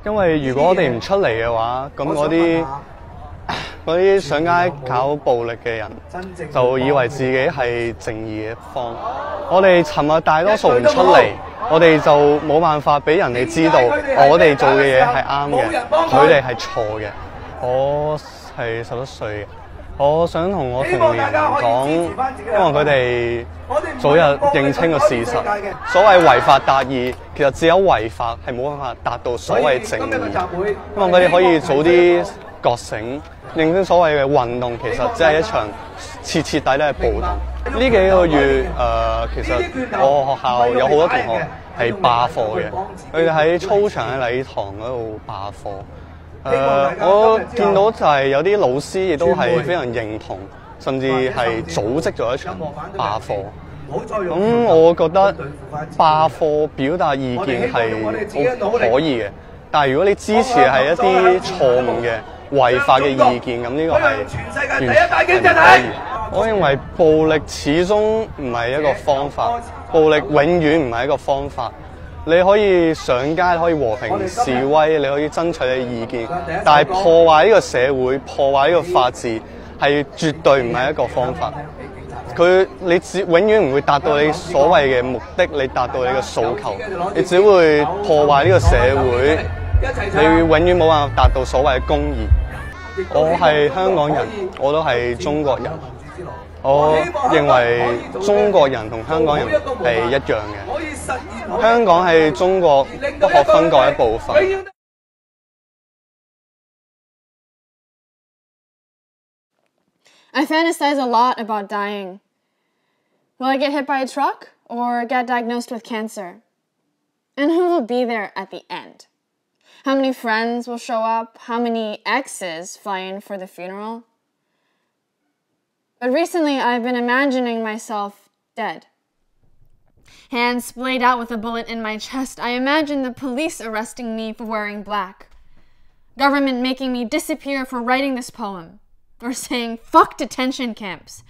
因為如果我哋唔出嚟嘅話，咁嗰啲上街搞暴力嘅人就以為自己係正義嘅一方。我哋尋日大多數唔出嚟，我哋就冇辦法俾人哋知道我哋做嘅嘢係啱嘅，佢哋係錯嘅。我係11歲嘅，我想同我同齡人講，希望佢哋早日認清個事實。所謂違法達義，其實只有違法係冇辦法達到所謂正義。希望佢哋可以早啲覺醒，認清所謂嘅運動其實只係一場徹徹底底嘅暴動。呢幾個月其實我學校有好多同學係罷課嘅，佢哋喺操場喺禮堂嗰度罷課。我見到就係有啲老師亦都係非常認同，甚至係組織咗一場罷課。咁我覺得罷課表達意見係可以嘅，但係如果你支持係一啲錯誤嘅違法嘅意見，咁呢個係完全係唔可以。我認為暴力始終唔係一個方法，暴力永遠唔係一個方法。你可以上街，可以和平示威，你可以爭取你嘅意見，但係破壞呢個社會、破壞呢個法治係絕對唔係一個方法。你永遠唔會達到你所謂嘅目的，你達到你嘅訴求，你只會破壞呢個社會，你永遠冇辦法達到所謂嘅公義。我係香港人，我都係中國人。我認為中國人同香港人係一樣嘅，香港係中國不可分割一部分。I fantasize a lot about dying. Will I get hit by a truck or get diagnosed with cancer? And who will be there at the end? How many friends will show up? How many exes fly in for the funeral? But recently, I've been imagining myself dead. Hands splayed out with a bullet in my chest, I imagine the police arresting me for wearing black. Government making me disappear for writing this poem. Or saying, fuck detention camps.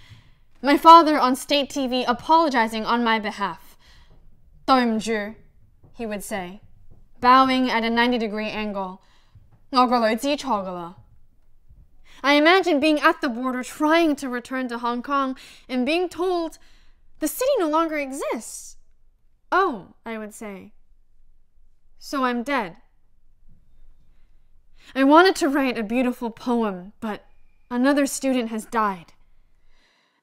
My father on state TV apologizing on my behalf. 對唔住, he would say, bowing at a 90-degree angle. 我個女知錯㗎啦. I imagine being at the border trying to return to Hong Kong and being told the city no longer exists. Oh, I would say. So I'm dead. I wanted to write a beautiful poem, but another student has died.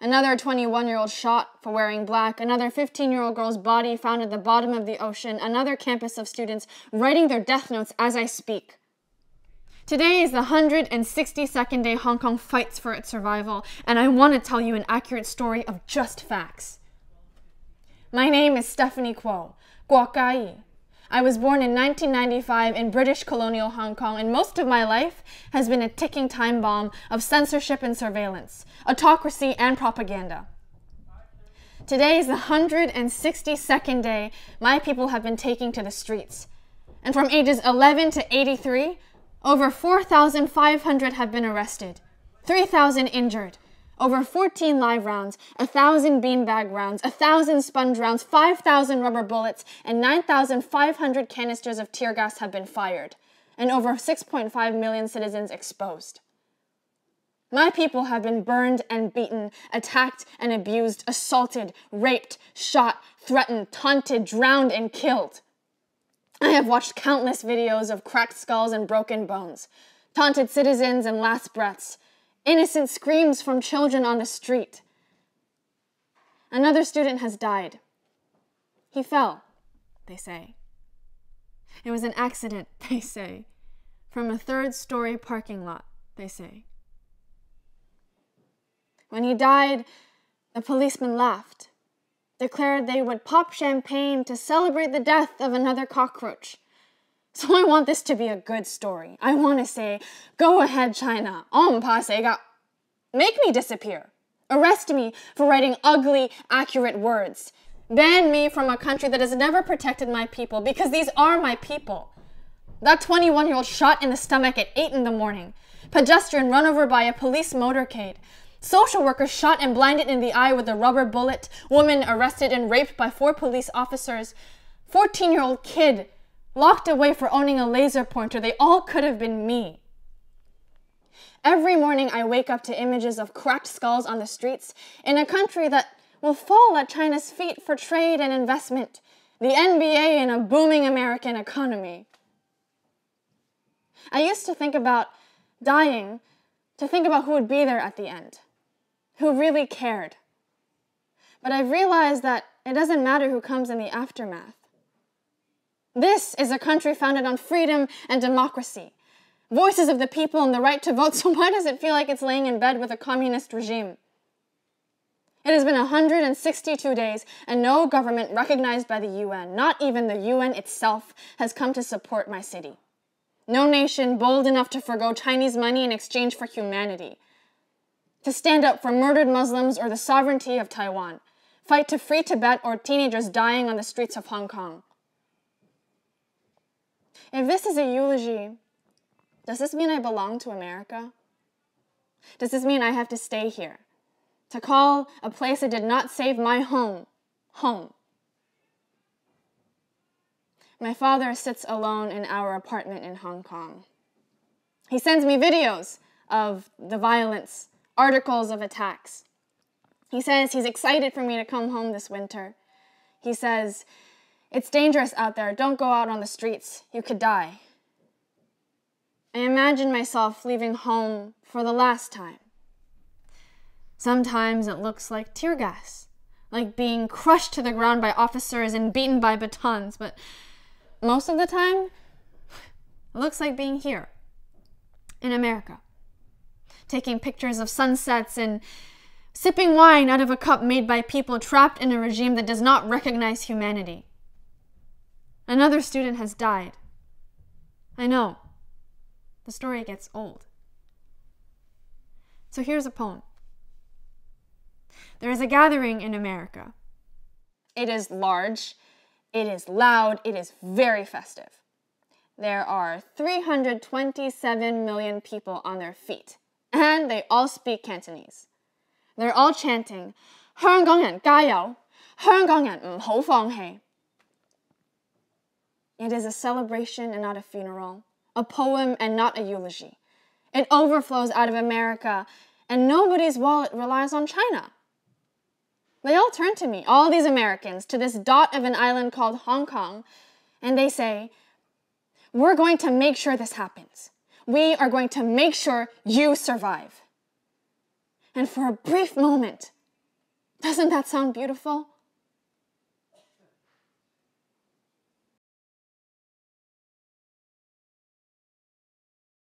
Another 21-year-old shot for wearing black, another 15-year-old girl's body found at the bottom of the ocean, another campus of students writing their death notes as I speak. Today is the 162nd day Hong Kong fights for its survival, and I want to tell you an accurate story of just facts. My name is Stephanie Kuo,郭嘉怡. I was born in 1995 in British colonial Hong Kong, and most of my life has been a ticking time bomb of censorship and surveillance, autocracy and propaganda. Today is the 162nd day my people have been taking to the streets. And from ages 11 to 83, over 4,500 have been arrested, 3,000 injured, over 14 live rounds, 1,000 beanbag rounds, 1,000 sponge rounds, 5,000 rubber bullets, and 9,500 canisters of tear gas have been fired, and over 6.5 million citizens exposed. My people have been burned and beaten, attacked and abused, assaulted, raped, shot, threatened, taunted, drowned, and killed. I have watched countless videos of cracked skulls and broken bones, taunted citizens and last breaths, innocent screams from children on the street. Another student has died. He fell, they say. It was an accident, they say, from a third-story parking lot, they say. When he died, the policeman laughed, declared they would pop champagne to celebrate the death of another cockroach. So I want this to be a good story. I want to say, go ahead, China. Make me disappear. Arrest me for writing ugly, accurate words. Ban me from a country that has never protected my people, because these are my people. That 21-year-old shot in the stomach at 8 in the morning. Pedestrian run over by a police motorcade. Social worker shot and blinded in the eye with a rubber bullet. Woman arrested and raped by 4 police officers. 14-year-old kid locked away for owning a laser pointer. They all could have been me. Every morning I wake up to images of cracked skulls on the streets in a country that will fall at China's feet for trade and investment, the NBA and a booming American economy. I used to think about dying, to think about who would be there at the end, who really cared. But I've realized that it doesn't matter who comes in the aftermath. This is a country founded on freedom and democracy, voices of the people and the right to vote, so why does it feel like it's laying in bed with a communist regime? It has been 162 days, and no government recognized by the UN, not even the UN itself, has come to support my city. No nation bold enough to forgo Chinese money in exchange for humanity, to stand up for murdered Muslims or the sovereignty of Taiwan, fight to free Tibet or teenagers dying on the streets of Hong Kong. If this is a eulogy, does this mean I belong to America? Does this mean I have to stay here, to call a place that did not save my home, home? My father sits alone in our apartment in Hong Kong. He sends me videos of the violence, articles of attacks. He says he's excited for me to come home this winter. He says, "It's dangerous out there. Don't go out on the streets. You could die." I imagine myself leaving home for the last time. Sometimes it looks like tear gas, like being crushed to the ground by officers and beaten by batons, but most of the time, it looks like being here, in America, taking pictures of sunsets and sipping wine out of a cup made by people trapped in a regime that does not recognize humanity. Another student has died. I know. The story gets old. So here's a poem. There is a gathering in America. It is large, it is loud, it is very festive. There are 327 million people on their feet, and they all speak Cantonese. They're all chanting, 香港人加油,香港人唔好放棄. It is a celebration and not a funeral, a poem and not a eulogy. It overflows out of America, and nobody's wallet relies on China. They all turn to me, all these Americans, to this dot of an island called Hong Kong, and they say, "We're going to make sure this happens. We are going to make sure you survive." And for a brief moment, doesn't that sound beautiful?